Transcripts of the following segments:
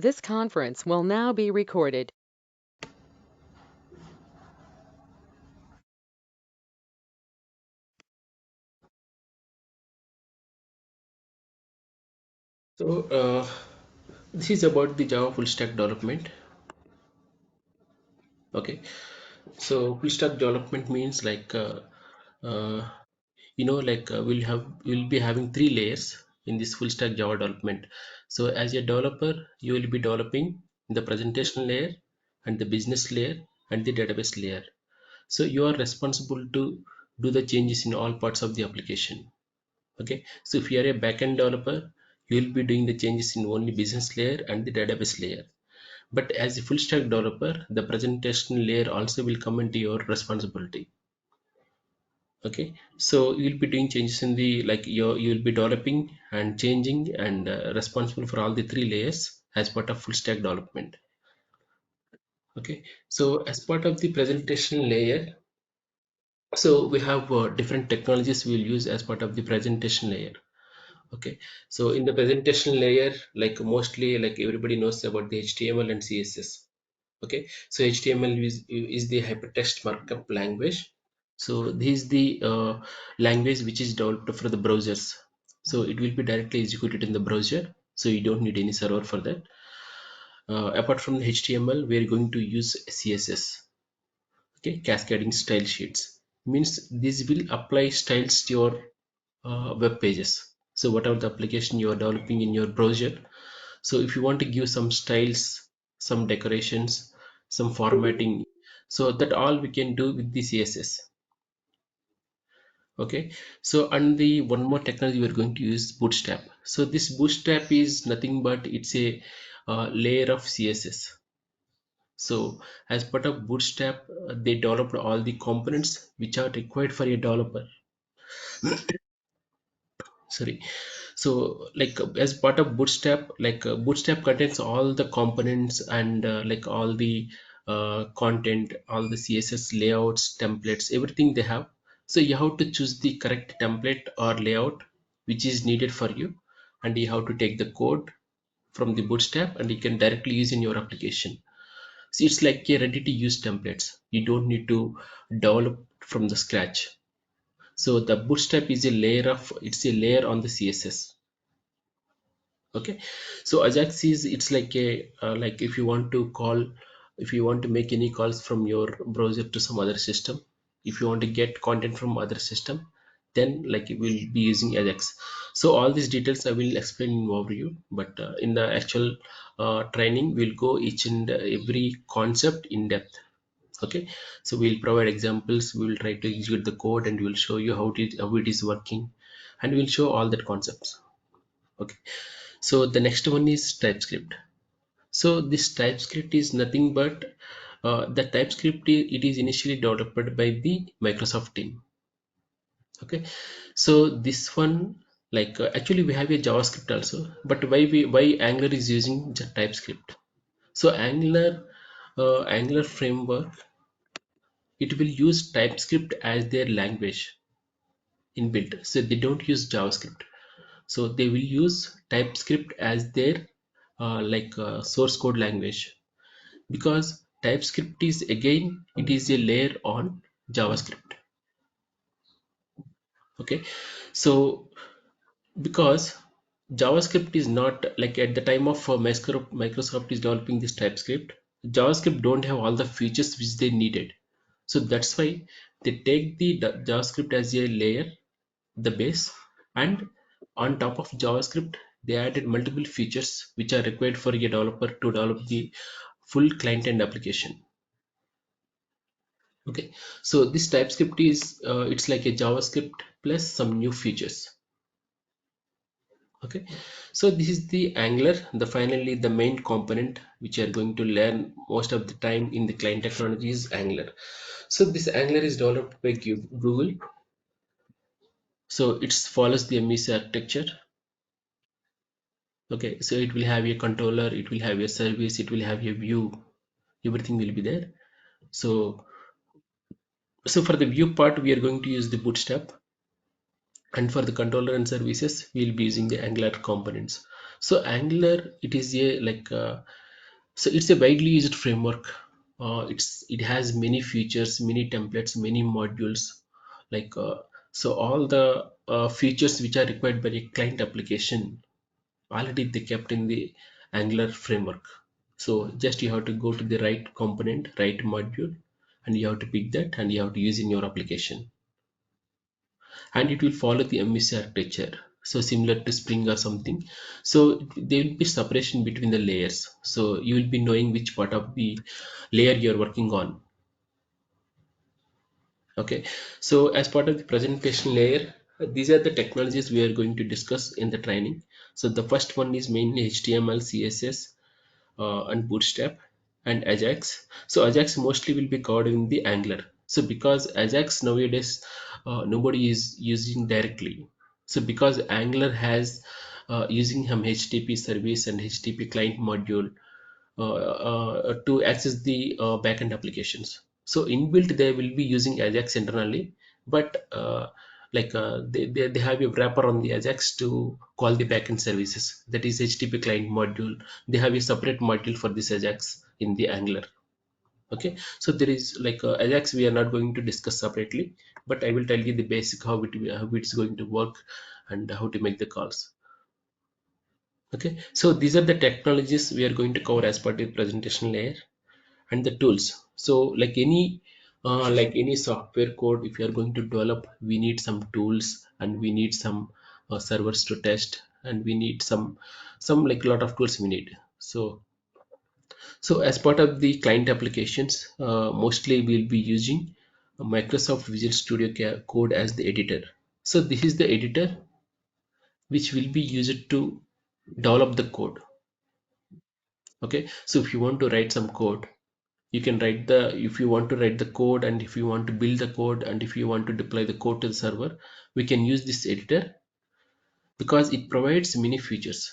This conference will now be recorded. So this is about the Java full stack development. Okay, so full stack development means uh, we'll be having three layers in this full stack Java development. So as a developer, you will be developing the presentation layer and the business layer and the database layer. So you are responsible to do the changes in all parts of the application. Okay, so if you are a backend developer, you will be doing the changes in only business layer and the database layer. But as a full stack developer, the presentation layer also will come into your responsibility. Okay, so you'll be doing changes in the you'll be developing and changing and responsible for all the three layers as part of full stack development. Okay, so as part of the presentation layer, so we have different technologies we'll use as part of the presentation layer. Okay, so in the presentation layer, like mostly like everybody knows about the HTML and CSS. Okay, so HTML is the hypertext markup language. So this is the language which is developed for the browsers. So it will be directly executed in the browser, so you don't need any server for that. Apart from the HTML, we are going to use CSS. Okay, cascading style sheets means this will apply styles to your web pages. So whatever the application you are developing in your browser, so if you want to give some styles, some decorations, some formatting, so that all we can do with the CSS. Okay, so and the one more technology we're going to use, Bootstrap. So this Bootstrap is nothing but it's a layer of CSS. So as part of Bootstrap, they developed all the components which are required for a developer. Sorry. So as part of Bootstrap, Bootstrap contains all the components and all the content, all the CSS layouts, templates, everything they have. So you have to choose the correct template or layout which is needed for you, and you have to take the code from the Bootstrap and you can directly use in your application. So it's like a ready to use templates, you don't need to develop from the scratch. So the Bootstrap is a layer of, it's a layer on the CSS. Okay, so Ajax is, it's like a like if you want to call, if you want to make any calls from your browser to some other system, if you want to get content from other system, then like it will be using Ajax. So all these details I will explain in overview, but in the actual training we'll go each and every concept in depth. Okay, so we'll provide examples, we will try to execute the code and we'll show you how it is working, and we'll show all that concepts. Okay, so the next one is TypeScript. So this TypeScript is nothing but the TypeScript it is initially developed by the Microsoft team. Okay, so this one actually we have a JavaScript also, but why Angular is using the TypeScript? So Angular framework, it will use TypeScript as their language inbuilt. So they don't use JavaScript. So they will use TypeScript as their source code language, because TypeScript is again it is a layer on JavaScript. Okay, so because JavaScript is not like at the time of Microsoft is developing this TypeScript, JavaScript don't have all the features which they needed. So that's why they take the JavaScript as a layer, the base, and on top of JavaScript they added multiple features which are required for a developer to develop the full client end application. Okay, so this TypeScript is it's like a JavaScript plus some new features. Okay, so this is the Angular, the finally the main component which you are going to learn most of the time in the client technology is Angular. So this Angular is developed by Google. So it follows the MEC architecture. Okay, so it will have a controller, it will have a service, it will have a view, everything will be there. So so for the view part we are going to use the Bootstrap, and for the controller and services we'll be using the Angular components. So Angular, it is a like so it's a widely used framework. It has many features, many templates, many modules. Like so, all the features which are required by a client application already they kept in the Angular framework. So just you have to go to the right component, right module, and you have to pick that and you have to use in your application, and it will follow the MVC architecture. So similar to Spring or something. So there will be separation between the layers. So you will be knowing which part of the layer you're working on. Okay. So as part of the presentation layer, these are the technologies we are going to discuss in the training. So the first one is mainly HTML, CSS, and Bootstrap and Ajax. So Ajax mostly will be covered in the Angular. So because Ajax nowadays nobody is using directly. So because Angular has using some HTTP service and HTTP client module to access the backend applications. So inbuilt they will be using Ajax internally, but they have a wrapper on the Ajax to call the backend services. That is HTTP client module. They have a separate module for this Ajax in the Angular. Okay, so there is like Ajax we are not going to discuss separately, but I will tell you the basic how it's going to work and how to make the calls. Okay, so these are the technologies we are going to cover as part of the presentation layer and the tools. So like any software code, if you are going to develop, we need some tools and we need some servers to test, and we need some like lot of tools we need. So as part of the client applications, mostly we'll be using Microsoft Visual Studio Code as the editor. So this is the editor which will be used to develop the code. Okay, so if you want to write some code, you can write the if you want to write the code, and if you want to build the code, and if you want to deploy the code to the server, we can use this editor because it provides many features.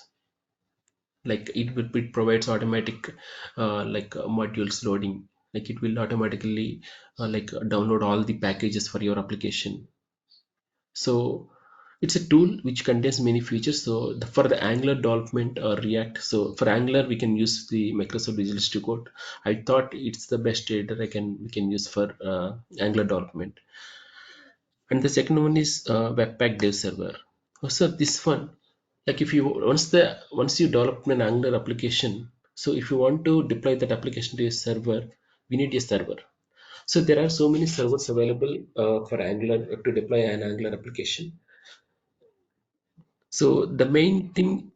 Like it provides automatic modules loading. Like it will automatically download all the packages for your application. So it's a tool which contains many features. So for the Angular development or React, so for Angular we can use the Microsoft Visual Studio Code. I thought it's the best editor I can we can use for Angular development. And the second one is Webpack Dev Server. So this one, like if you once you develop an Angular application, so if you want to deploy that application to a server, we need a server. So there are so many servers available for Angular to deploy an Angular application. So the main thing,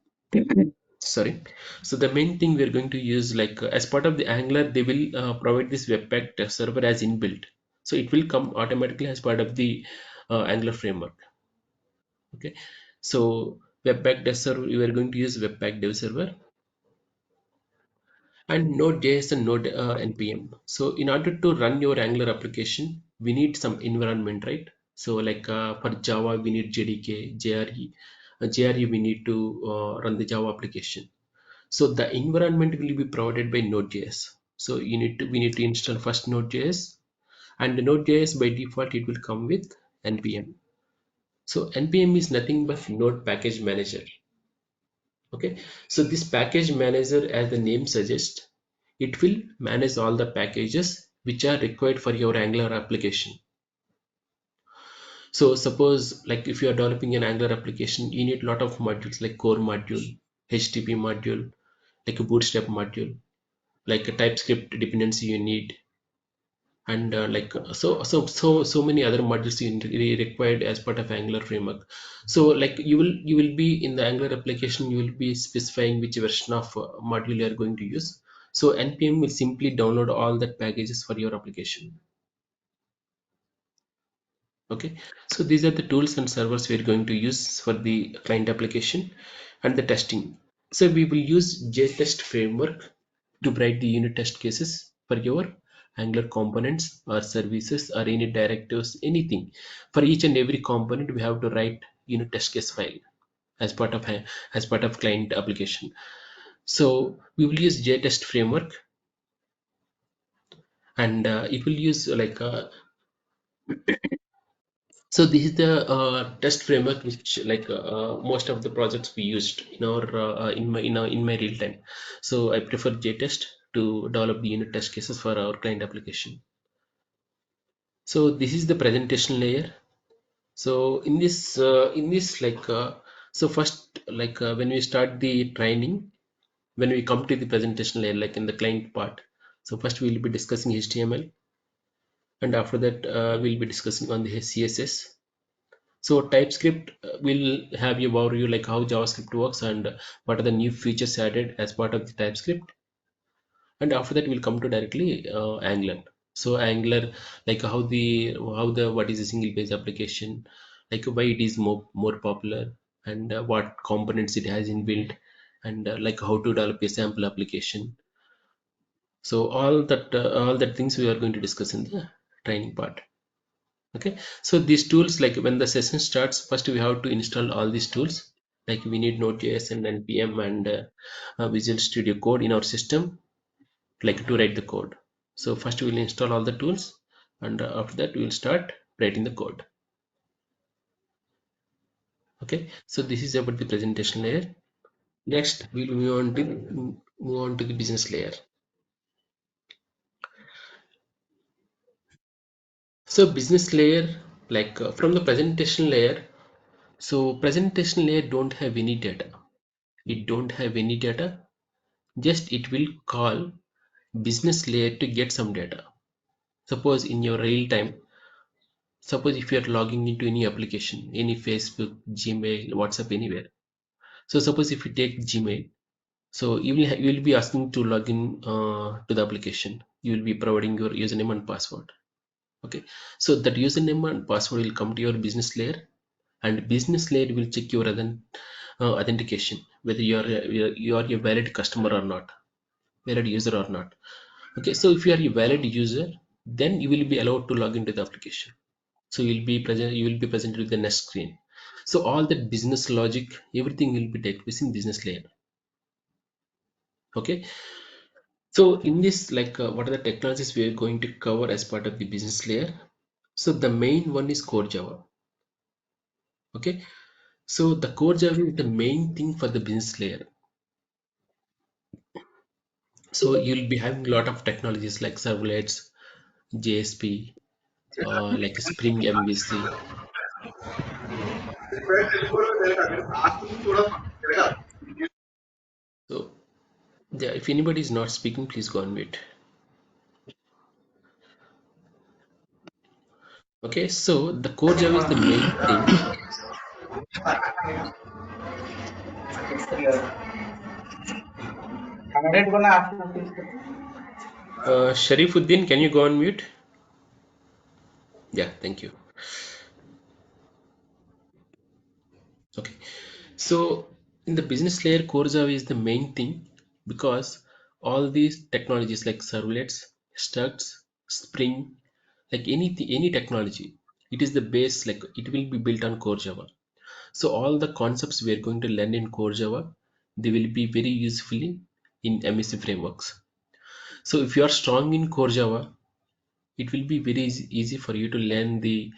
sorry. So the main thing we're going to use, like as part of the Angular, they will provide this Webpack test server as inbuilt. So it will come automatically as part of the Angular framework. Okay. So Webpack test server, we are going to use Webpack dev server and Node.js and Node npm. So in order to run your Angular application, we need some environment, right? So like for Java, we need JDK, JRE. JRE, we need to run the Java application. So the environment will be provided by Node.js. So we need to install first Node.js, and the Node.js by default it will come with npm. So npm is nothing but Node Package Manager. Okay, so this package manager, as the name suggests, it will manage all the packages which are required for your Angular application. So suppose like if you are developing an Angular application, you need a lot of modules like core module, HTTP module, like a bootstrap module, like a TypeScript dependency you need, and so many other modules you required as part of Angular framework. So like you will be in the Angular application, you will be specifying which version of module you are going to use. So npm will simply download all that packages for your application. Okay, so these are the tools and servers we are going to use for the client application and the testing. So we will use JTest framework to write the unit test cases for your Angular components or services or any directives, anything. For each and every component, we have to write unit test case file as part of as part of client application. So we will use JTest framework, and it will use So this is the test framework which most of the projects we used in our in my real time. So I prefer JTest to develop the unit test cases for our client application. So this is the presentation layer. So in this so first when we start the training, when we come to the presentation layer, like in the client part, so first we will be discussing HTML, and after that we'll be discussing on the CSS. So TypeScript will have you overview like how JavaScript works and what are the new features added as part of the TypeScript. And after that we'll come to directly Angular. So Angular, like how the what is a single page application, like why it is more popular, and what components it has inbuilt, and like how to develop a sample application. So all that things we are going to discuss in the training part. Okay, so these tools, like when the session starts, first we have to install all these tools. Like we need Node.js and npm and Visual Studio Code in our system, like to write the code. So first we will install all the tools, and after that we will start writing the code. Okay, so this is about the presentation layer. Next we'll move on to the business layer. So business layer, from the presentation layer. So presentation layer don't have any data. It don't have any data. Just it will call business layer to get some data. Suppose in your real time, suppose if you are logging into any application, any Facebook, Gmail, WhatsApp, anywhere. So suppose if you take Gmail, so you will be asking to log in to the application. You will be providing your username and password. Okay, so that username and password will come to your business layer, and business layer will check your authentication, whether you are a valid customer or not, valid user or not. Okay, so if you are a valid user, then you will be allowed to log into the application. So you will be presented with the next screen. So all that business logic, everything will be take place in business layer. Okay, so in this, what are the technologies we are going to cover as part of the business layer? So the main one is core Java. Okay, so the core Java is the main thing for the business layer. So you'll be having a lot of technologies like servlets, JSP, like Spring MVC. So yeah, if anybody is not speaking, please go on mute. Okay, so the core Java is the main thing. 100 gonna after this. Sharifuddin, can you go on mute? Yeah, thank you. Okay, so in the business layer, core Java is the main thing because all these technologies like servlets, structs, Spring, like anything, any technology, it is the base. Like it will be built on core Java. So all the concepts we are going to learn in core Java, they will be very usefully in MSc frameworks. So if you are strong in core Java, it will be very easy for you to learn the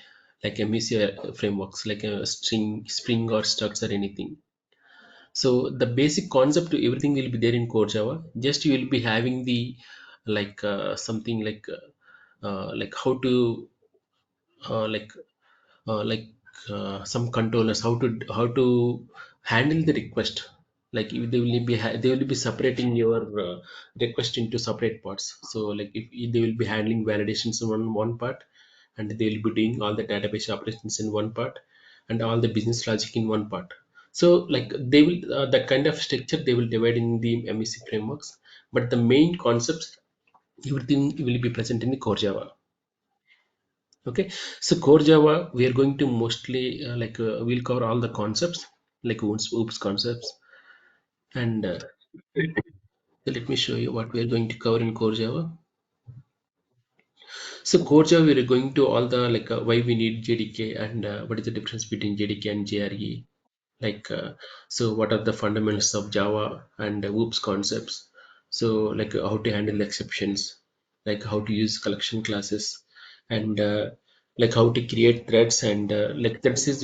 like MSc frameworks like Spring or Structs or anything. So the basic concept to everything will be there in core Java. Just you will be having the something like how to uh, like like some controllers, how to handle the request. Like if they will be separating your request into separate parts. So like if they will be handling validations in one part, and they will be doing all the database operations in one part, and all the business logic in one part. So like they will that kind of structure they will divide in the MEC frameworks, but the main concepts, everything will be present in the core Java. Okay, so core Java, we are going to mostly we'll cover all the concepts like oops concepts, and let me show you what we are going to cover in core Java. So core Java, we are going to all the why we need JDK, and what is the difference between JDK and JRE. Like so, what are the fundamentals of Java and oops concepts? So how to handle exceptions, like how to use collection classes, and like how to create threads, and like threads is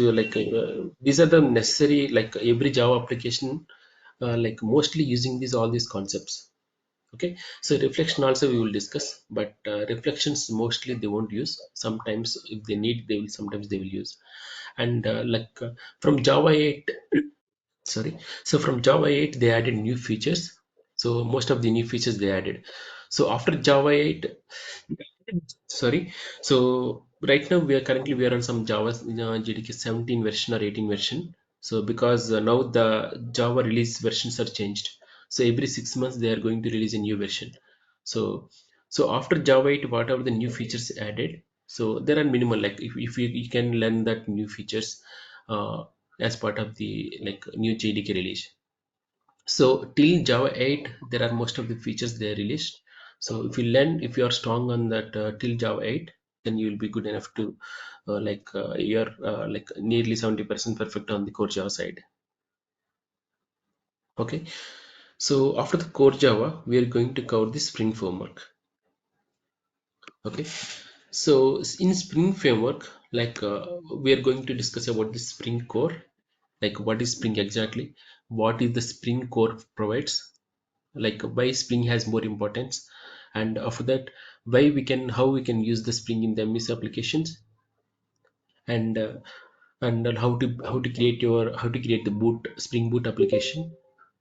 these are the necessary, like every Java application like mostly using these all these concepts. Okay, so reflection also we will discuss, but reflections mostly they won't use. Sometimes if they need, they will, sometimes they will use. And from Java 8, sorry, so from Java 8 they added new features. So most of the new features they added. So after Java 8, sorry, so right now we are on some Java JDK 17 version or 18 version. So because now the Java release versions are changed, so every 6 months they are going to release a new version. So after Java 8, whatever the new features added, so there are minimal, like if you can learn that new features uh, as part of the like new JDK release. So till Java 8, there are most of the features they released. So if you learn, if you are strong on that till Java 8, then you will be good enough to you're like nearly 70% perfect on the core Java side. Okay. So after the core Java, we are going to cover the Spring framework. Okay. So in Spring framework, we are going to discuss about the Spring core, like what is Spring exactly, what is the Spring core provides, like why Spring has more importance, and after that why we can, how we can use the Spring in the MS applications, and how to create your, how to create the boot Spring Boot application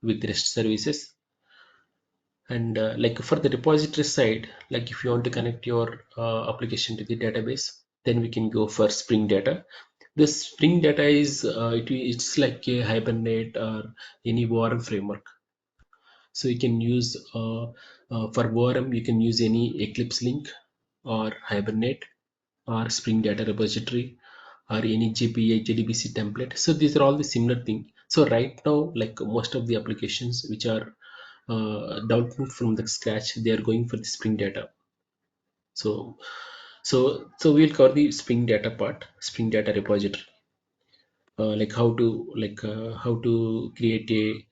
with REST services. And like for the repository side, like if you want to connect your application to the database, then we can go for Spring Data. The Spring Data is it's like a Hibernate or any ORM framework. So you can use for ORM, you can use any Eclipse link or Hibernate or Spring Data repository or any JPA JDBC template. So these are all the similar thing. So right now, like most of the applications which are developed from the scratch, they are going for the Spring Data. So we'll cover the Spring Data part, Spring Data repository, like how to create a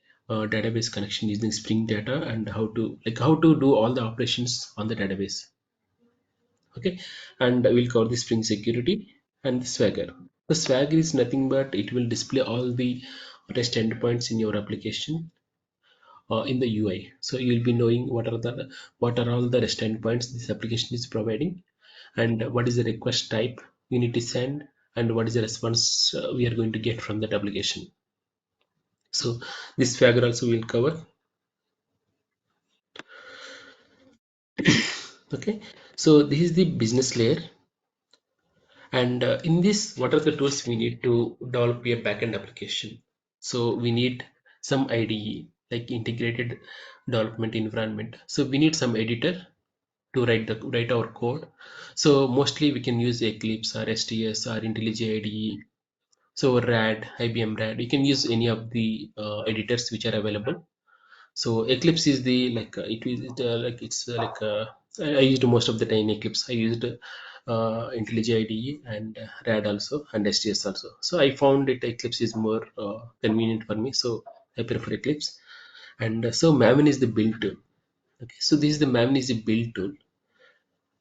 database connection using Spring Data, and how to do all the operations on the database. Okay, and we'll cover the Spring security and the Swagger. The Swagger is nothing but it will display all the REST endpoints in your application in the UI. So you'll be knowing what are all the REST endpoints this application is providing, and what is the request type you need to send, and what is the response we are going to get from that application. So this Swagger also will cover. Okay, so this is the business layer, and in this, what are the tools we need to develop a backend application? So we need some IDE, like integrated development environment. So we need some editor to write our code. So mostly we can use Eclipse or STS or IntelliJ IDE. So RAD, IBM RAD, you can use any of the editors which are available. So Eclipse is the like it's like I used most of the time Eclipse. I used IntelliJ IDE and RAD also and STS also. So I found it Eclipse is more convenient for me. So I prefer Eclipse. And so Maven is the build tool. Okay, so this is the Maven is a build tool.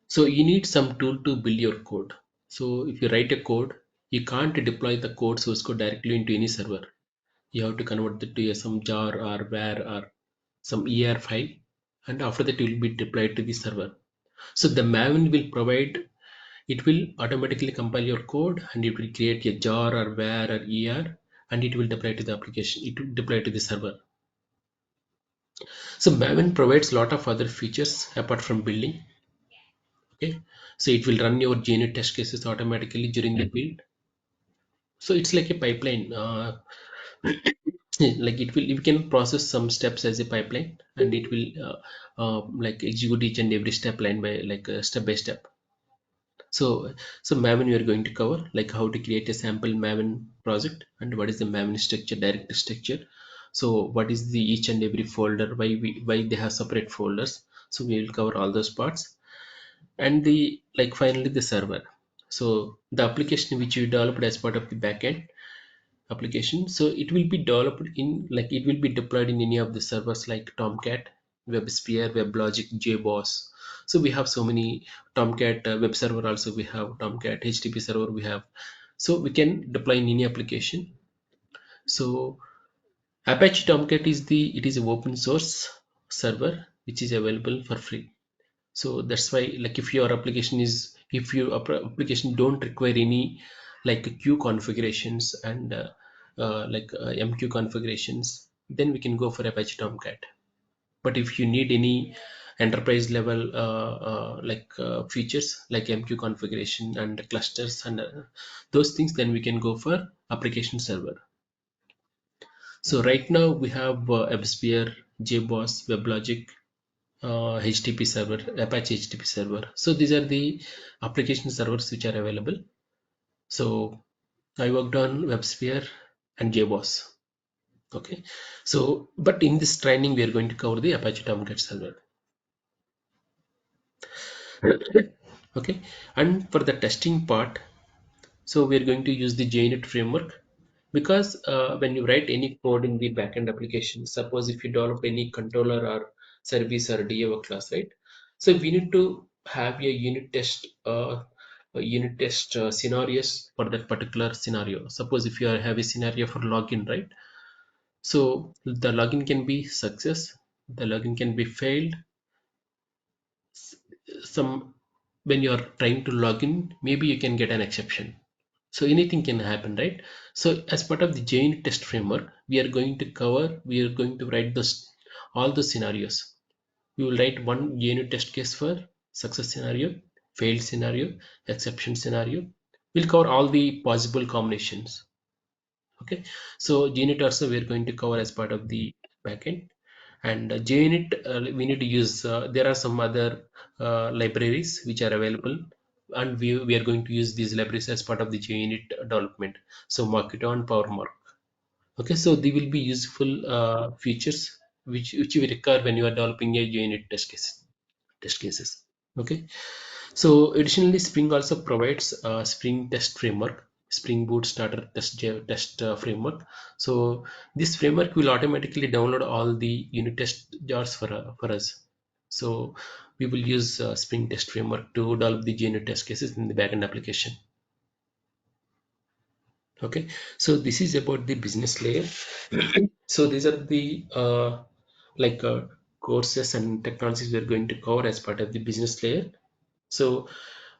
So you need some tool to build your code. So if you write a code, you can't deploy the code source code directly into any server. You have to convert it to some jar or where or some ER file, and after that it will be deployed to the server. So the Maven will provide, it will automatically compile your code, and it will create a jar or where or ER, and it will deploy to the application, it will deploy to the server. So Maven provides a lot of other features apart from building. Okay, so it will run your JUnit test cases automatically during the build. So it's like a pipeline. Like it will, you can process some steps as a pipeline, and it will like execute each and every step line by step by step. So Maven we are going to cover, like how to create a sample Maven project, and what is the Maven structure, directory structure. So what is the each and every folder, why they have separate folders. So we will cover all those parts, and the like finally the server. So the application which you developed as part of the backend application, so it will be developed in, like it will be deployed in any of the servers like Tomcat. WebSphere, WebLogic, JBoss. So we have so many Tomcat web server also we have Tomcat HTTP server we have. So we can deploy in any application. So Apache Tomcat is the it is an open source server which is available for free. So that's why like if your application is if your application don't require any like queue configurations and MQ configurations, then we can go for Apache Tomcat. But if you need any enterprise level features like MQ configuration and clusters and those things, then we can go for application server. So right now we have WebSphere, JBoss, WebLogic, HTTP server, Apache HTTP server. So these are the application servers which are available. So I worked on WebSphere and JBoss. Okay. So, but in this training, we are going to cover the Apache Tomcat server. Okay. And for the testing part, so we are going to use the JUnit framework because when you write any code in the backend application, suppose if you develop any controller or service or DAO class, right? So we need to have a unit test scenarios for that particular scenario. Suppose if you have a scenario for login, right? So the login can be success, the login can be failed. Some when you are trying to log in, maybe you can get an exception. So anything can happen, right? So as part of the JUnit test framework, we are going to write those all the scenarios. We will write one JUnit test case for success scenario, failed scenario, exception scenario. We'll cover all the possible combinations. Okay, so JUnit also we are going to cover as part of the backend. And JUnit we need to use. There are some other libraries which are available, and we are going to use these libraries as part of the JUnit development. So Marketo and PowerMark. Okay, so they will be useful features which you will require when you are developing a JUnit test cases. Okay, so additionally, Spring also provides a Spring test framework, Spring Boot Starter test framework. So this framework will automatically download all the unit test jars for us. So we will use Spring test framework to develop the unit test cases in the backend application. Okay, so this is about the business layer. So these are the like courses and technologies we are going to cover as part of the business layer. So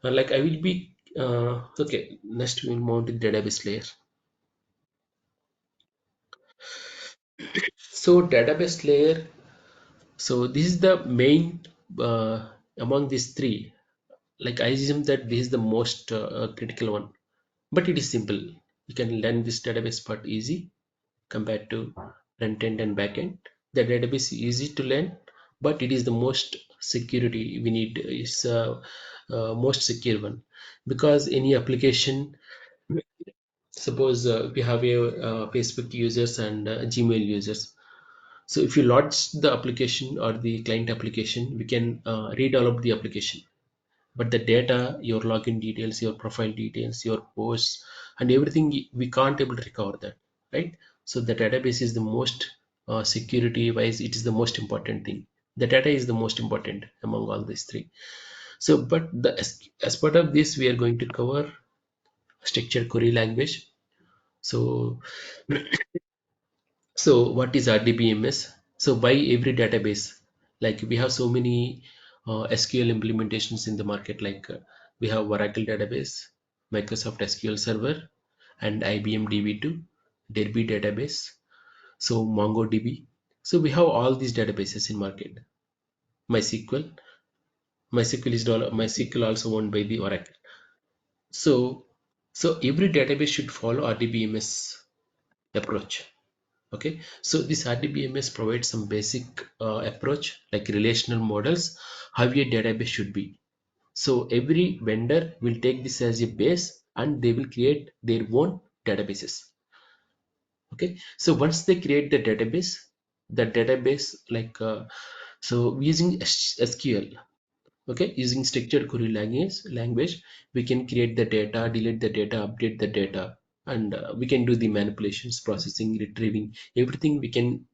like I will be okay. Next we'll move to the database layer. So database layer. So this is the main among these three. Like I assume that this is the most critical one, but it is simple. You can learn this database part easy compared to front end and back end. The database is easy to learn, but it is the most security we need. Is most secure one because any application. Suppose we have a Facebook users and Gmail users. So if you launch the application or the client application, we can redevelop the application. But the data, your login details, your profile details, your posts, and everything, we can't able to recover that, right? So the database is the most security wise, it is the most important thing. The data is the most important among all these three. So, but as part of this, we are going to cover structured query language. So So what is RDBMS? So why every database? Like we have so many SQL implementations in the market. Like we have Oracle database, Microsoft SQL Server, and IBM DB2, Derby database. So MongoDB. So we have all these databases in market. MySQL, MySQL also owned by the Oracle. So every database should follow RDBMS approach. Okay, so this RDBMS provides some basic approach like relational models, how a database should be. So every vendor will take this as a base and they will create their own databases. Okay, so once they create the database so using SQL, okay, using structured query language, we can create the data, delete the data, update the data, and we can do the manipulations, processing, retrieving, everything we can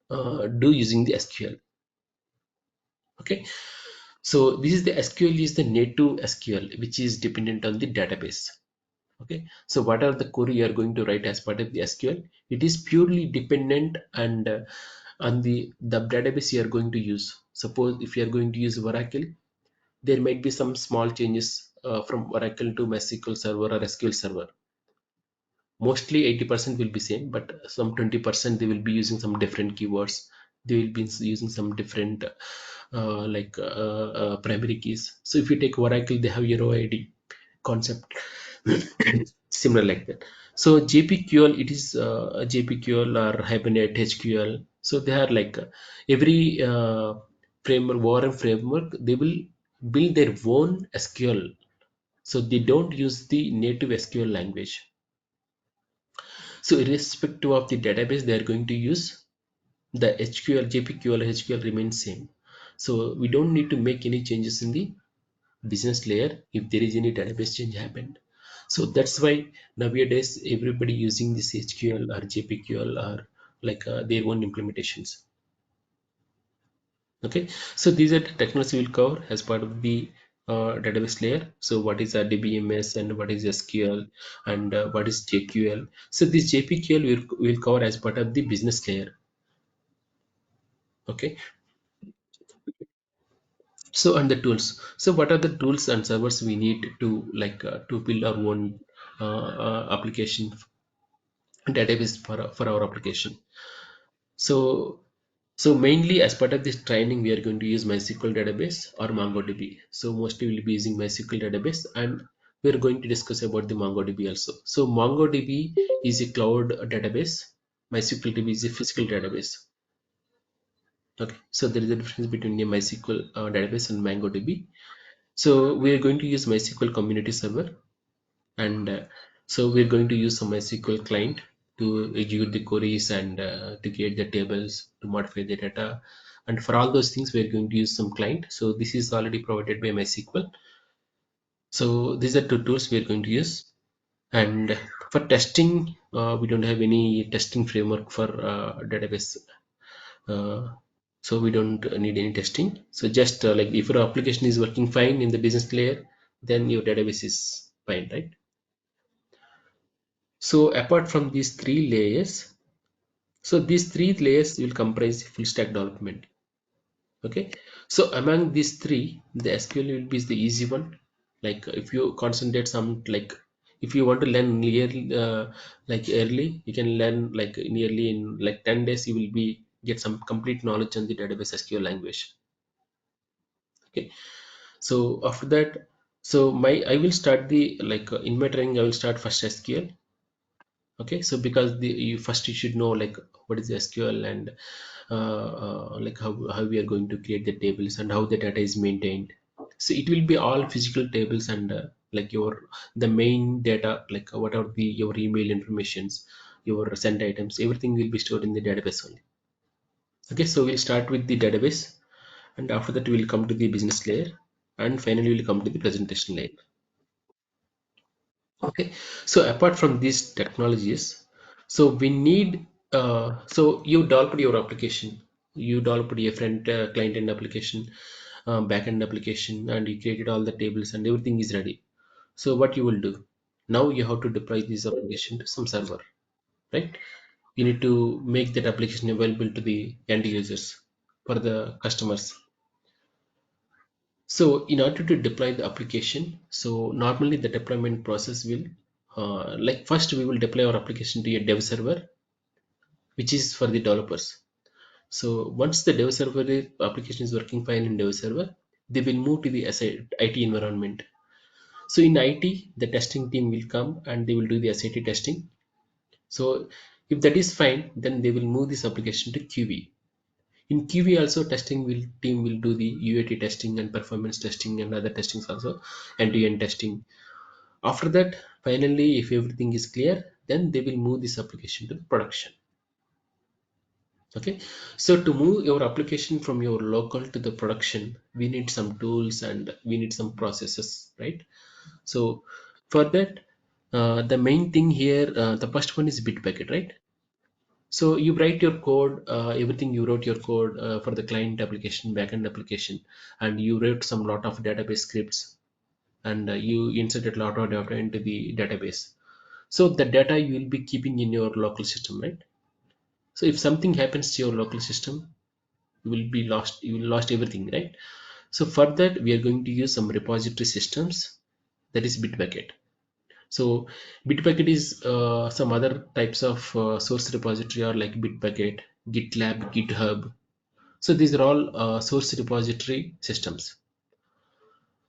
do using the SQL. Okay, so this is the SQL is the native SQL which is dependent on the database. Okay, so what are the query you are going to write as part of the SQL? It is purely dependent and on the database you are going to use. Suppose if you are going to use Oracle, there might be some small changes from Oracle to MySQL Server or SQL Server. Mostly 80% will be same, but some 20% they will be using some different keywords. They will be using some different primary keys. So if you take Oracle, they have Euro ID concept similar like that. So JPQL, it is JPQL or Hibernate HQL. So they are like every framework, Warren framework, they will build their own SQL. So they don't use the native SQL language. So irrespective of the database they are going to use, the HQL, JPQL, HQL remains same. So we don't need to make any changes in the business layer if there is any database change happened. So that's why nowadays everybody using this HQL or JPQL or like their own implementations. Okay, so these are the technology we'll cover as part of the database layer. So what is a DBMS and what is SQL and what is JQL. So this JPQL will cover as part of the business layer. Okay, so and the tools. So what are the tools and servers we need to like to build our own application database for our application. So so mainly as part of this training, we are going to use MySQL database or MongoDB. So mostly we'll be using MySQL database and we're going to discuss about the MongoDB also. So MongoDB is a cloud database. MySQL DB is a physical database. Okay, so there is a difference between a MySQL database and MongoDB. So we are going to use MySQL community server and so we're going to use some MySQL client to execute the queries and to create the tables, to modify the data, and for all those things we're going to use some client. So this is already provided by MySQL. So these are two tools we're going to use. And for testing, we don't have any testing framework for database. Uh, so we don't need any testing. So just like if your application is working fine in the business layer, then your database is fine, right? So apart from these three layers, so these three layers will comprise full stack development. Okay. So among these three, the SQL will be the easy one. Like if you concentrate some like if you want to learn nearly like early, you can learn like nearly in like 10 days you will be get some complete knowledge on the database SQL language. Okay. So after that, so my I will start the like in my training I will start first SQL. Okay, so because you first you should know like what is the SQL and like how we are going to create the tables and how the data is maintained. So it will be all physical tables and like your the main data like what are the your email informations, your sent items, everything will be stored in the database only. Okay, so we'll start with the database and after that we'll come to the business layer and finally we'll come to the presentation layer. Okay, so apart from these technologies, so we need so you developed your application, you developed a front client end application, back end application, and you created all the tables and everything is ready. So what you will do now, you have to deploy this application to some server, right? You need to make that application available to the end users for the customers. So in order to deploy the application, so normally the deployment process will like first we will deploy our application to a dev server, which is for the developers. So once the dev server application is working fine in dev server, they will move to the IT environment. So in IT, the testing team will come and they will do the SIT testing. So if that is fine, then they will move this application to QV. In QV also testing will team will do the UAT testing and performance testing and other testings also, end-to-end testing. After that, finally, if everything is clear, then they will move this application to the production. Okay, so to move your application from your local to the production, we need some tools and we need some processes, right? So for that, the main thing here, the first one is Bitbucket, right? So you write your code, everything you wrote your code for the client application, backend application, and you wrote some lot of database scripts, and you inserted a lot of data into the database. So the data you will be keeping in your local system, right? So if something happens to your local system, you will be lost. You will lost everything, right? So for that, we are going to use some repository systems, that is Bitbucket. So Bitbucket is some other types of source repository are like Bitbucket, GitLab, GitHub. So these are all source repository systems.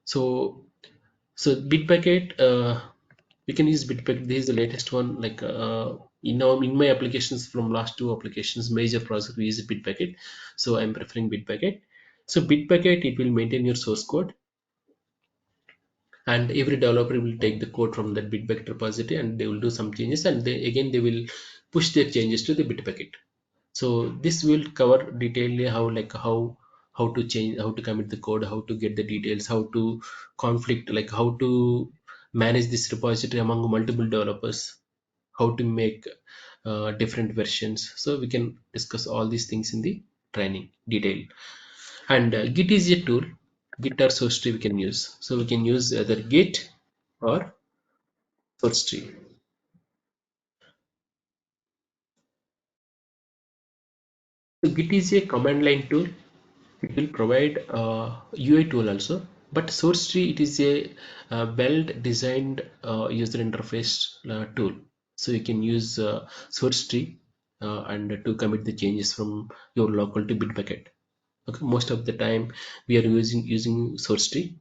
So Bitbucket, we can use Bitbucket. This is the latest one. Like in my applications from last two applications, major project we use Bitbucket. So I'm preferring Bitbucket. So Bitbucket, it will maintain your source code, and every developer will take the code from that Bitbucket repository and they will do some changes, and they again they will push their changes to the Bitbucket. So this will cover detailedly how to change, how to commit the code, how to get the details, how to conflict, like how to manage this repository among multiple developers, how to make different versions. So we can discuss all these things in the training detail. And Git is a tool. Git or source tree we can use. So we can use either Git or source tree. So Git is a command line tool. It will provide UI tool also, but source tree, it is a well designed user interface tool. So you can use source tree and to commit the changes from your local to Bitbucket. Okay, most of the time we are using source tree.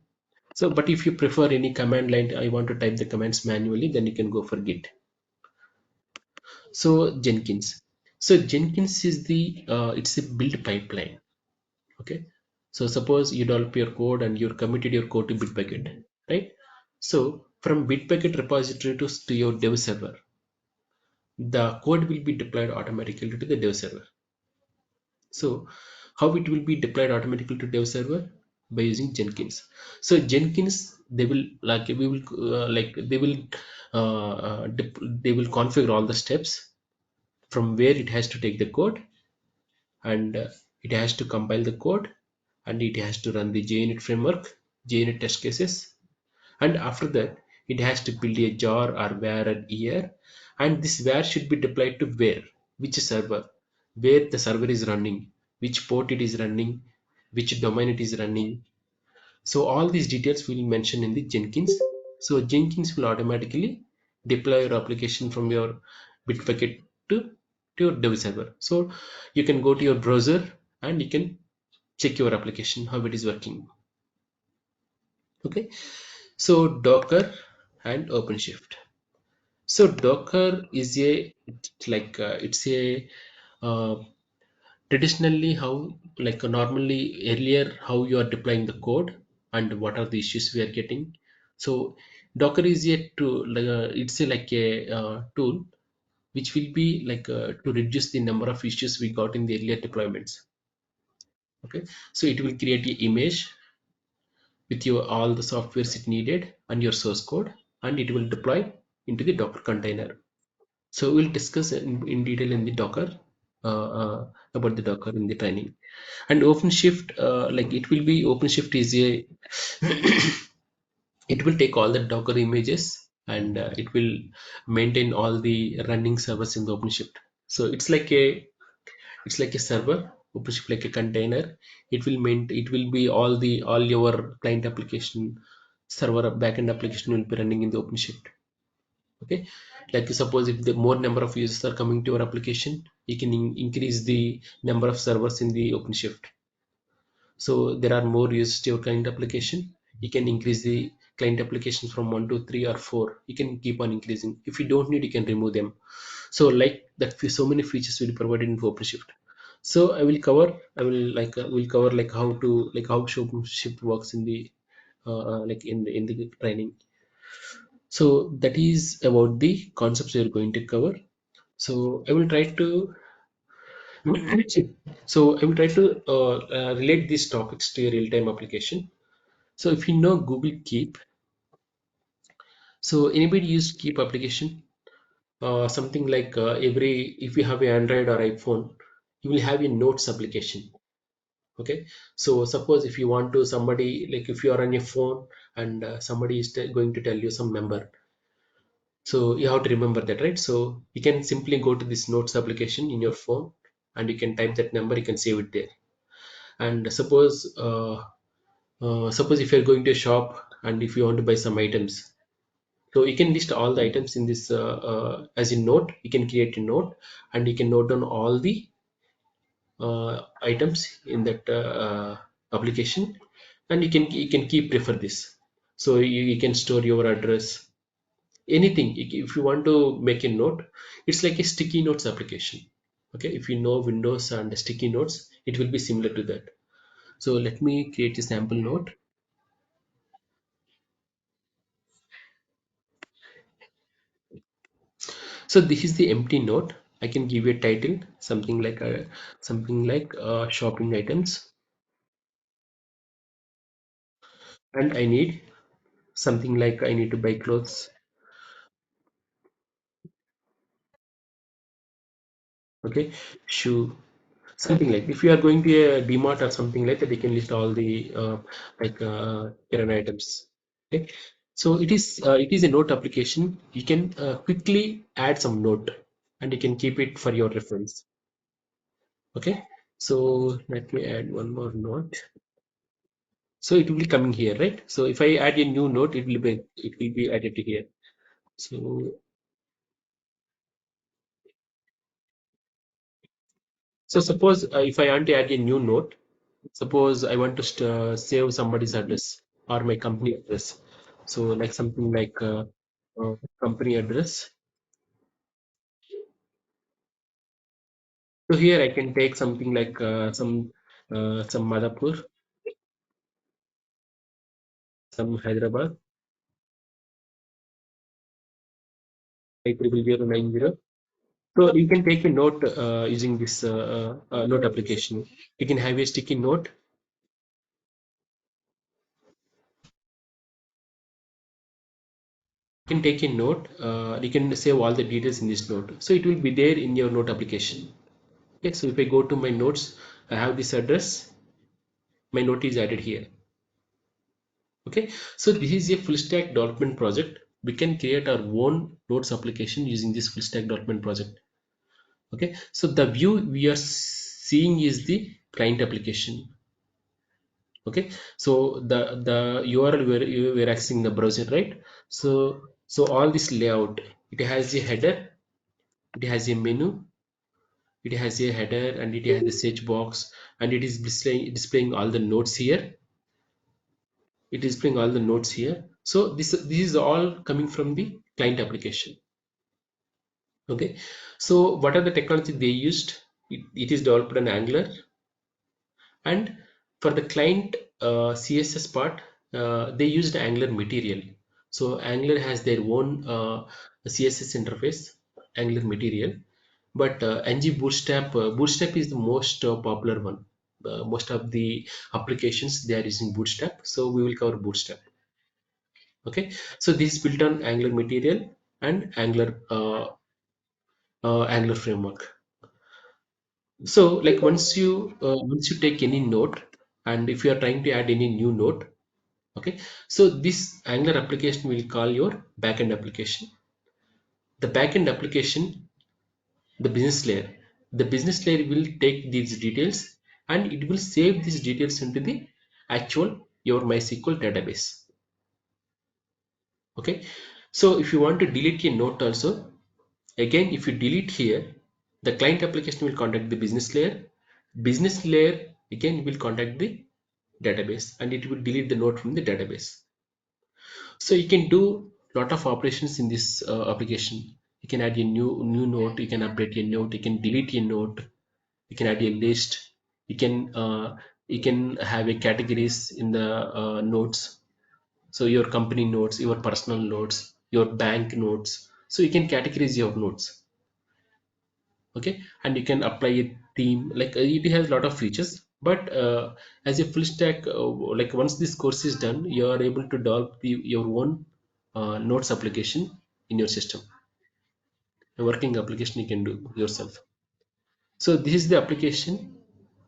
So, but if you prefer any command line, I want to type the commands manually, then you can go for Git. So Jenkins. So Jenkins is the it's a build pipeline. Okay. So suppose you develop your code and you committed your code to Bitbucket, right? So from Bitbucket repository to your dev server, the code will be deployed automatically to the dev server. So how it will be deployed automatically to dev server? By using Jenkins. So Jenkins, they will like we will like they will configure all the steps from where it has to take the code, and it has to compile the code, and it has to run the JUnit framework, JUnit test cases, and after that it has to build a jar or where and here, and this where should be deployed to where, which server, where the server is running, which port it is running, which domain it is running. So all these details will mention in the Jenkins. So Jenkins will automatically deploy your application from your Bitbucket to your dev server. So you can go to your browser and you can check your application how it is working. Okay. So Docker and OpenShift. So Docker is a it's a uh, traditionally how normally earlier how you are deploying the code and what are the issues we are getting. So Docker is a tool, it's a tool which will be to reduce the number of issues we got in the earlier deployments. Okay, so it will create an image with your all the softwares it needed and your source code, and it will deploy into the Docker container. So we'll discuss in detail in the Docker about the Docker in the training. And OpenShift, it will be OpenShift is a it will take all the Docker images, and it will maintain all the running servers in the OpenShift. So it's like a server, OpenShift like a container. It will maintain, it will be all your client application server backend application will be running in the OpenShift. Okay, like suppose if the more number of users are coming to your application, you can increase the number of servers in the OpenShift. So there are more users to your client application, you can increase the client applications from 1 to 3 or 4. You can keep on increasing. If you don't need, you can remove them. So like that, so many features will be provided in OpenShift. So will cover like how to how OpenShift works in the in the training. So that is about the concepts we are going to cover. So I will try to relate these topics to a real-time application. So if you know Google Keep, so anybody use Keep application? something like every if you have an Android or iPhone, you will have a notes application. Okay, so suppose if you want to somebody, like if you are on your phone and somebody is going to tell you some number, so you have to remember that, right? So you can simply go to this notes application in your phone and you can type that number, you can save it there. And suppose if you're going to a shop and if you want to buy some items, so you can list all the items in this as a note. You can create a note and you can note down all the items in that application, and you can keep refer this. So you can store your address, anything. If you want to make a note, it's like a sticky notes application. Okay, if you know Windows and sticky notes, it will be similar to that. So let me create a sample note. So this is the empty note. I can give you a title, something like shopping items, and I need something like I need to buy clothes. Okay, shoe, something like if you are going to a DMart or something like that, you can list all the kirana items. Okay, so it is a note application. You can quickly add some note and you can keep it for your reference. Okay, so let me add one more note. So it will be coming here, right? So if I add a new note, it will be added to here. So suppose if I want to add a new note, suppose I want to save somebody's address or my company address. So like something like company address. So here I can take something like some Madhapur, some Hyderabad, 50090. So you can take a note using this note application. You can have a sticky note. You can take a note. You can save all the details in this note. So it will be there in your note application. Okay, so if I go to my notes, I have this address. My note is added here. Okay, so this is a full stack development project. We can create our own notes application using this full stack development project. Okay, so the view we are seeing is the client application. Okay, so the URL where you were accessing the browser, right? So all this layout, it has a header, it has a menu, it has a header, and it has a search box, and it is displaying all the notes here. It is displaying all the notes here. So this is all coming from the client application. Okay, so what are the technology they used? It is developed in Angular, and for the client CSS part, they used Angular Material. So Angular has their own CSS interface, Angular Material, but ng Bootstrap is the most popular one. Most of the applications they are using Bootstrap, so we will cover Bootstrap. Okay, so this is built on Angular Material and Angular framework. So like once you take any node, and if you are trying to add any new node, okay, so this Angular application will call your backend application. The backend application, the business layer, the business layer will take these details and it will save these details into the actual your MySQL database. Okay, so if you want to delete a node also, again, if you delete here, the client application will contact the business layer. Business layer again will contact the database and it will delete the node from the database. So you can do lot of operations in this application. You can add a new node, you can update a node, you can delete a node, you can add a list, you can uh, you can have a categories in the nodes. So your company nodes, your personal nodes, your bank nodes. So you can categorize your nodes. Okay, and you can apply a theme, like it has a lot of features, but as a full stack, like once this course is done, you are able to develop your own notes application in your system. working application you can do yourself. So this is the application,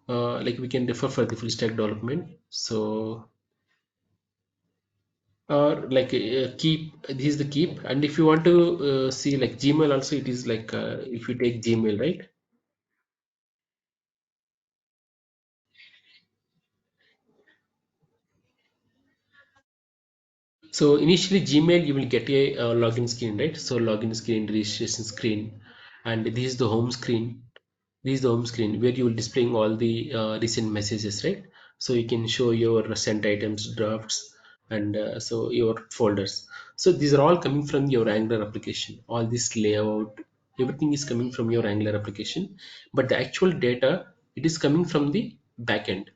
like we can refer for the full stack development. So or like keep, this is the keep. And if you want to see like Gmail also, it is like if you take Gmail, right? So initially Gmail, you will get a login screen, right? So login screen, registration screen, and this is the home screen. This is the home screen where you will displaying all the recent messages, right? So you can show your sent items, drafts, and so your folders. So these are all coming from your Angular application. All this layout, everything is coming from your Angular application, but the actual data, it is coming from the backend,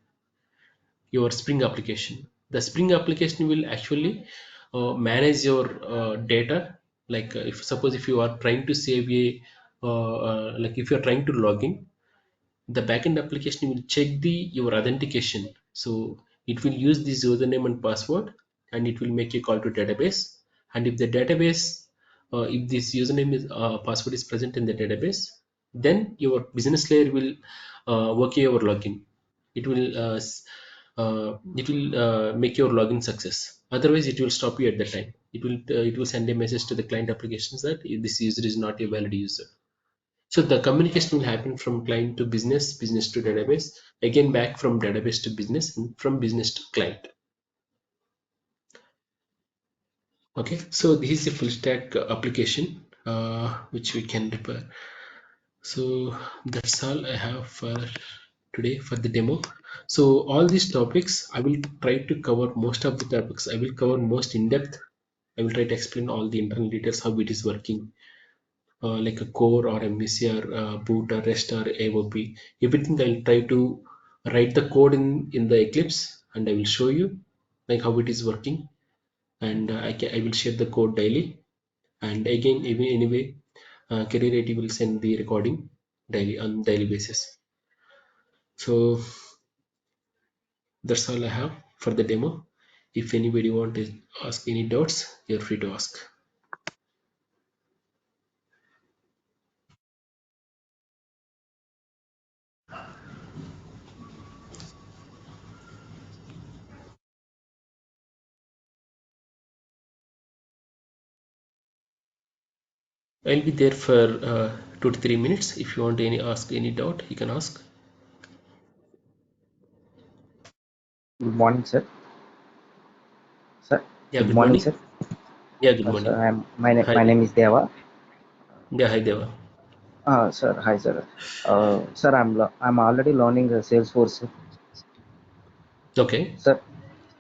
your Spring application. The Spring application will actually manage your data. Like if suppose if you are trying to save a like if you are trying to log in, the backend application will check the your authentication. So it will use this username and password, and it will make a call to database. And if the database, if this username is password is present in the database, then your business layer will okay your login. It will make your login success. Otherwise, it will stop you at the time. It will send a message to the client applications that this user is not a valid user. So the communication will happen from client to business, business to database, again back from database to business, and from business to client. Okay, so this is a full stack application which we can repair. So that's all I have for today for the demo. So all these topics, I will try to cover most of the topics. I will cover most in depth. I will try to explain all the internal details, how it is working, like a core or MVC or boot or REST or AOP. Everything I'll try to write the code in the Eclipse, and I will show you like how it is working. And I will share the code daily. And again, even anyway, Career IT will send the recording daily on daily basis. So that's all I have for the demo. If anybody want to ask any doubts, you're free to ask. I'll be there for 2 to 3 minutes. If you want to ask any doubt, you can ask. Good morning, sir. Sir, Yeah, good good morning, morning. sir. Yeah, good Sir, morning. my Hi. name is Deva. Yeah, hi Deva. Sir, hi, sir. Sir, I'm already learning Salesforce. Okay. Sir,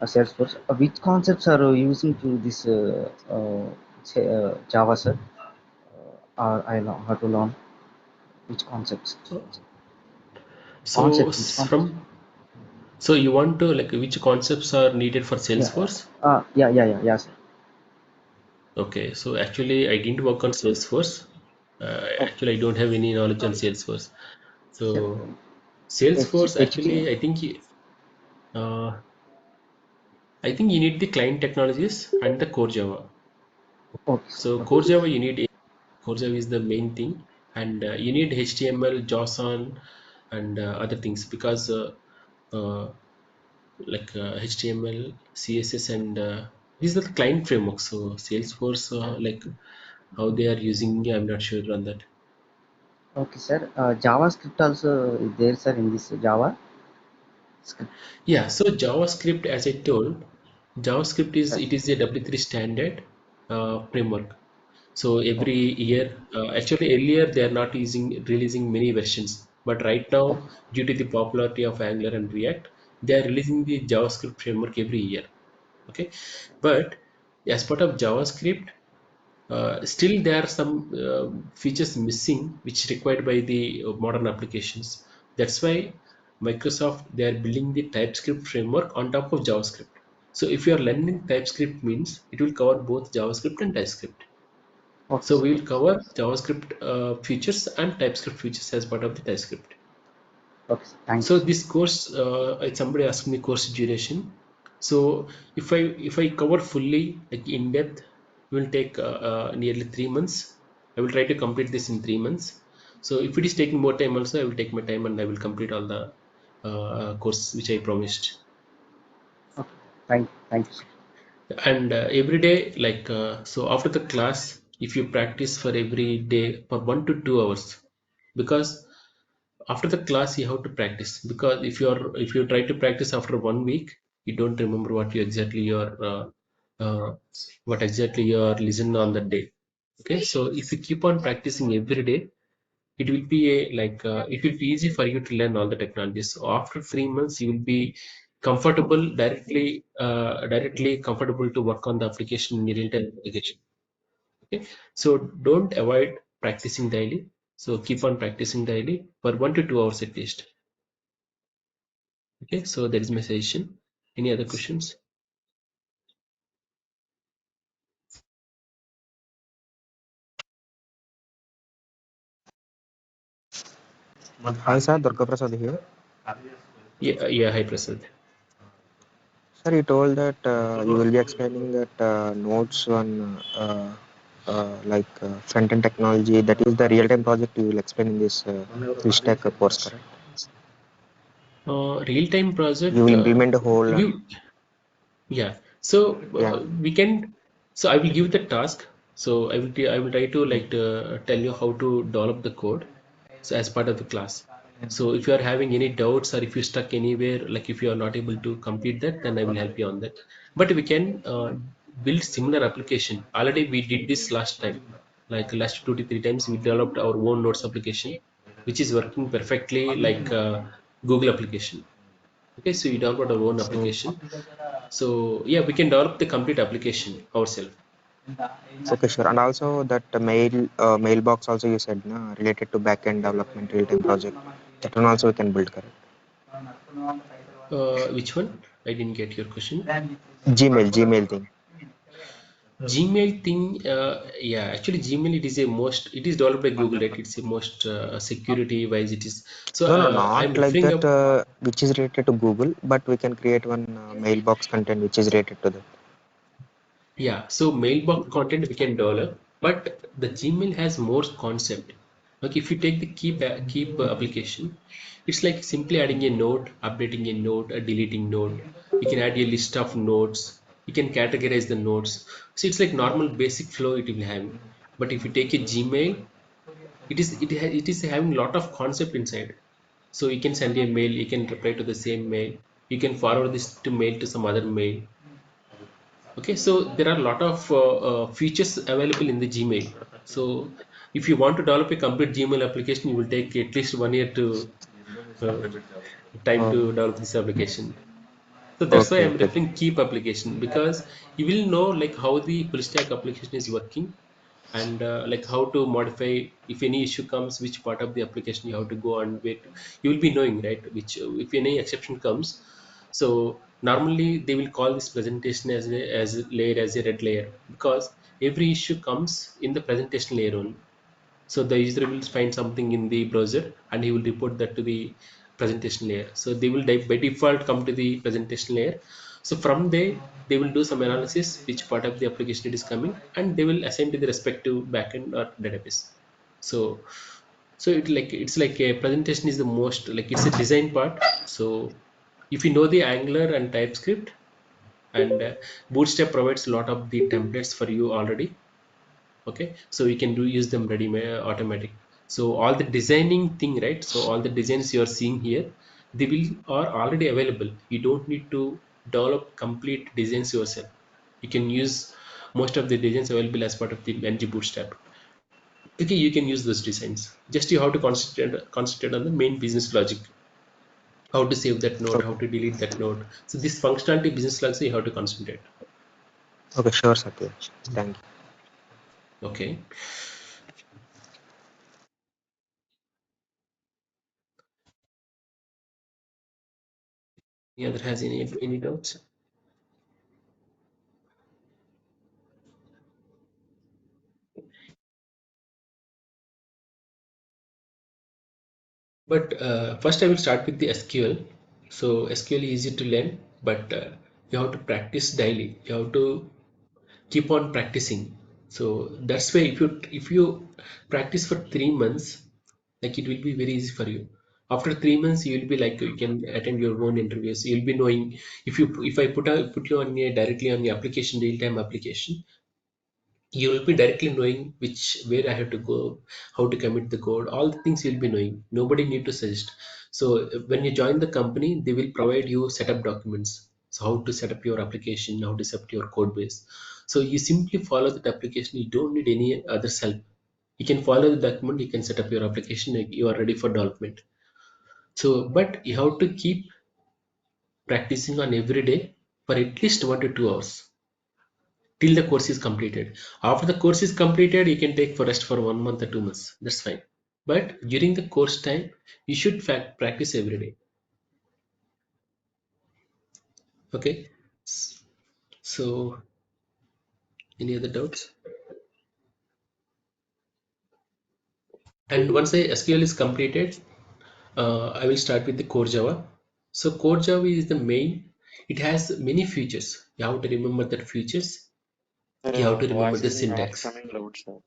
Salesforce. Which concepts are you using to this Java, sir? I know how to learn which concepts. So, so Concepts, which s- concepts? from so you want to like which concepts are needed for Yeah. Salesforce? Yeah, sir. Okay. So actually, I didn't work on Salesforce. Oh, Actually, I don't have any knowledge on Salesforce. sir. So Salesforce HT. actually, I think you need the client technologies and the core Java. Okay, sir. So core Okay. Java you need, core Java is the main thing, and you need HTML, JSON, and other things because uh, like HTML, CSS, and these are the client frameworks. So Salesforce, like how they are using, I'm not sure on that. Okay, sir. JavaScript also is there, sir, in this Java script. Yeah, so JavaScript, as I told, JavaScript is Sir. it is a W3 standard framework. So every Okay. year, actually earlier they are not releasing many versions, but right now Okay. due to the popularity of Angular and React, they are releasing the JavaScript framework every year. Okay, but as part of JavaScript, still there are some features missing which required by the modern applications. That's why Microsoft they are building the TypeScript framework on top of JavaScript. So if you are learning TypeScript means it will cover both JavaScript and TypeScript. Okay, So sir. we will Okay. cover JavaScript features and TypeScript features as part of the TypeScript. Okay, sir. Thank you, So sir. this course, somebody asked me course duration. So if I cover fully like in depth, it will take nearly 3 months. I will try to complete this in 3 months. So if it is taking more time also, I will take my time and I will complete all the course which I promised. Okay. Thank you, sir. And every day, like so after the class, if you practice for every day for 1 to 2 hours, because after the class you have to practice, because if you try to practice after 1 week, you don't remember what exactly you are listening on that day. Okay, so if you keep on practicing every day, it will be it will be easy for you to learn all the technologies. So after 3 months you will be comfortable directly comfortable to work on the application in real-time application. Okay, so don't avoid practicing daily, so keep on practicing daily for 1 to 2 hours at least. Okay, so that is my suggestion. Any other questions? Hi, sir. Durga Prasad here. Yeah, hi Prasad. Sir, you told that you will be explaining that notes on front-end technology. That is the real-time project you will explain in this full stack course, correct? Real-time You project, will implement the whole. you yeah, so Yeah. we can. So I will give the task. So I will try to tell you how to develop the code. So as part of the class. So if you are having any doubts or if you stuck anywhere, like if you are not able to complete that, then I will help you on that. But we can build similar application. Already we did this last time. Like last 2 to 3 times, we developed our own notes application, which is working perfectly like Google application. Okay, so we developed our own Mm. application. So yeah, we can develop the complete application ourselves. Okay, sure. And also that mailbox also you said, na, related to back-end development real-time project. That one also we can build, correct? Which one? I didn't get your question. Gmail thing. Gmail thing, yeah, actually Gmail it is developed by Google, right? It's the most security wise it is. So No, I'm not like referring that, up, which is related to Google, but we can create one mailbox content which is related to that. yeah. So mailbox content we can develop, but the Gmail has more concept. Like if you take the keep application, it's like simply adding a note, updating a note, a deleting note. You can add a list of notes. You can categorize the notes. So it's like normal basic flow it will have. But if you take a Gmail, it is having a lot of concept inside. So you can send a mail, you can reply to the same mail, you can forward this to mail to some other mail. Okay, so there are a lot of features available in the Gmail. So if you want to develop a complete Gmail application, you will take at least 1 year to uh, time to Oh, develop this application. So that's why okay, I'm okay. referring keep application, because you will know like how the full stack application is working, and like how to modify if any issue comes, which part of the application you have to go and wait. You will be knowing, right, which if any exception comes. So normally they will call this presentation as a red layer, because every issue comes in the presentation layer only. So the user will find something in the browser and he will report that to the presentation layer. So they will by default come to the presentation layer. So from there, they will do some analysis, which part of the application it is coming, and they will assign to the respective backend or database. So, so it's like a presentation is the most like it's a design part. So if you know the Angular and TypeScript, and Bootstrap provides a lot of the templates for you already. Okay, so you can use them ready automatic. So all the designing thing, right, so all the designs you are seeing here, they will are already available. You don't need to develop complete designs yourself. You can use most of the designs available as part of the ng bootstrap. Okay, you can use those designs, just you have to concentrate on the main business logic, how to save that node, how Okay, to delete that node. So this functionality business logic you have to concentrate. okay, sure, Satya. Thank you. Okay, any other has any doubts? But first, I will start with the SQL. So SQL is easy to learn, but you have to practice daily. You have to keep on practicing. So that's why if you practice for 3 months, like it will be very easy for you. After 3 months, you will be like you can attend your own interviews. You'll be knowing if I put you on a directly on the application, real time application, you will be directly knowing which where I have to go, how to commit the code, all the things you'll be knowing. Nobody need to suggest. So when you join the company, they will provide you setup documents. So how to set up your application, how to set up your code base. So you simply follow that application. You don't need any other help. You can follow the document. You can set up your application. Like, you are ready for development. So, but you have to keep practicing on every day for at least 1 to 2 hours till the course is completed. After the course is completed, you can take for rest for 1 month or 2 months. That's fine. But during the course time, you should practice every day. Okay. So, any other doubts? And once the SQL is completed, I will start with the core Java. So core Java is the main. It has many features. You have to remember that features. You have to remember Voice the is not syntax. coming loud, sir.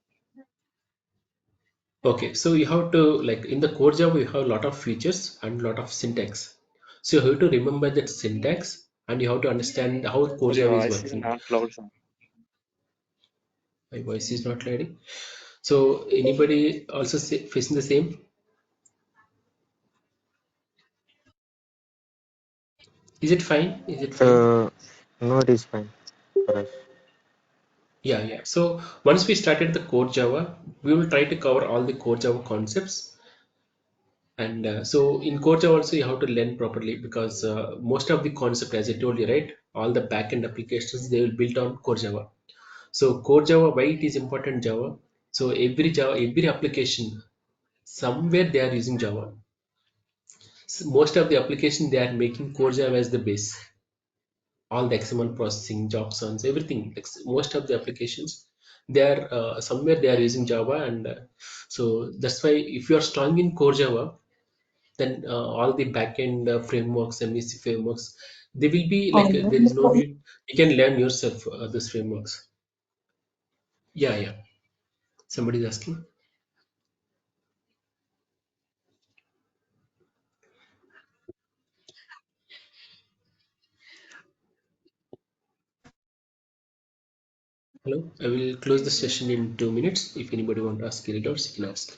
Okay, so you have to like in the core Java you have a lot of features and a lot of syntax. So you have to remember that syntax and you have to understand how core Sir, your Java is voice is working. not loud, sir. My voice is not loading. So anybody also facing the same? Is it fine? Is it fine? No, it is fine for us. Yeah, yeah. So once we started the core Java, we will try to cover all the core Java concepts. And so in core Java also you have to learn properly because most of the concept, as I told you, right, all the backend applications they will build on core Java. So core Java, why it is important Java? So every application, somewhere they are using Java. So most of the application they are making core Java as the base. All the XML processing, JSONs, everything. Most of the applications, they are somewhere they are using Java, and so that's why if you are strong in core Java, then all the backend frameworks, MEC frameworks, they will be like there is no need. You can learn yourself those frameworks. Yeah, yeah. Somebody is asking. Hello, I will close the session in 2 minutes. If anybody want to ask any doubts, you can ask.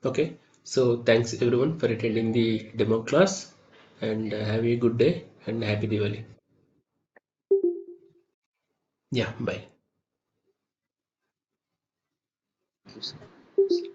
Okay, so thanks everyone for attending the demo class, and have a good day and happy Diwali. Yeah, bye. Thank you, sir.